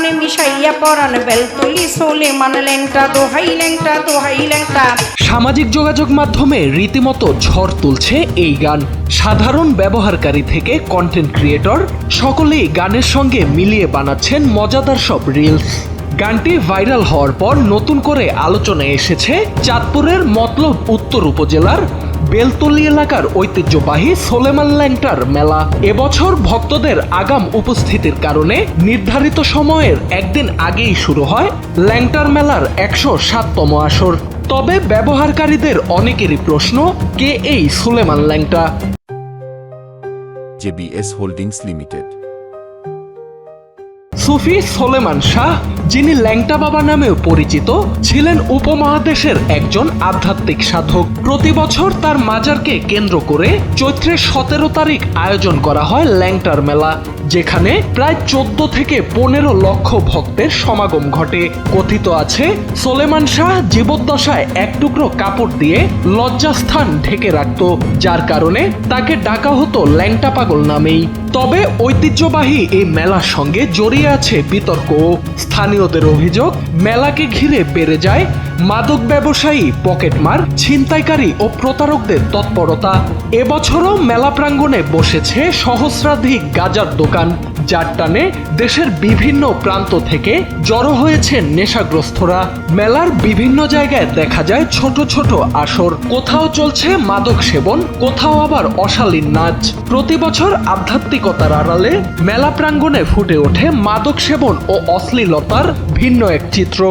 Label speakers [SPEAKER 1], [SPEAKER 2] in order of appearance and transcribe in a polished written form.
[SPEAKER 1] মনে মিশাইয়া পরান বেলতলি সোলেমান ল্যাংটা দোহাই ল্যাংটা দোহাই ল্যাংটা।
[SPEAKER 2] সামাজিক যোগাযোগ মাধ্যমে রীতিমতো ঝড় তুলছে এই গান। সাধারণ ব্যবহারকারী থেকে কন্টেন্ট ক্রিয়েটর সকলেই গানের সঙ্গে মিলিয়ে বানাচ্ছেন মজাদার সব রিলস। গানটি ভাইরাল হওয়ার পর নতুন করে আলোচনায় এসেছে চাঁদপুরের মতলব উত্তর উপজেলার বেলতলি এলাকার ঐতিহ্যবাহী সোলেমান ল্যাংটার মেলা। এবছর ভক্তদের আগাম উপস্থিতির কারণে নির্ধারিত সময়ের একদিন আগেই শুরু হয় ল্যাংটার মেলার ১০৭তম আসর। তবে ব্যবহারকারীদের অনেকেরই প্রশ্ন, কে এই সোলেমান ল্যাংটা?
[SPEAKER 3] JBS holdings limited.
[SPEAKER 2] Sufi Soleman Shah, যিনি ল্যাংটা বাবা নামেও পরিচিত, ছিলেন উপমহাদেশের একজন আধ্যাত্মিক সাধক। প্রতি বছর তার মাজারকে কেন্দ্র করে চৈত্রের ১৭ তারিখ আয়োজন করা হয় ল্যাংটার মেলা, যেখানে প্রায় ১৪ থেকে ১৫ লক্ষ ভক্তের সমাগম ঘটে। কথিত আছে, সোলেমান শাহ জীবদ্দশায় এক টুকরো কাপড় দিয়ে লজ্জাস্থান ঢেকে রাখত, যার কারণে তাকে ডাকা হতো ল্যাংটা পাগল নামেই। তবে ঐতিহ্যবাহী এই মেলার সঙ্গে জড়িয়ে আছে বিতর্ক। স্থানীয়দের অভিযোগ, মেলাকে ঘিরে বেড়ে যায় মাদক ব্যবসায়ী, পকেটমার, ছিনতাইকারী ও প্রতারকদের তৎপরতা। এবছরও মেলা প্রাঙ্গণে বসেছে সহস্রাধিক গাঁজার দোকান, যার টানে দেশের বিভিন্ন প্রান্ত থেকে জড়ো হয়েছে নেশাগ্রস্তরা। মেলার বিভিন্ন জায়গায় দেখা যায় ছোট ছোট আসর, কোথাও চলছে মাদক সেবন, কোথাও আবার অশালীন নাচ। প্রতি বছর আধ্যাত্মিকতার আড়ালে মেলা প্রাঙ্গণে ফুটে ওঠে মাদক সেবন ও অশ্লীলতার ভিন্ন এক চিত্র।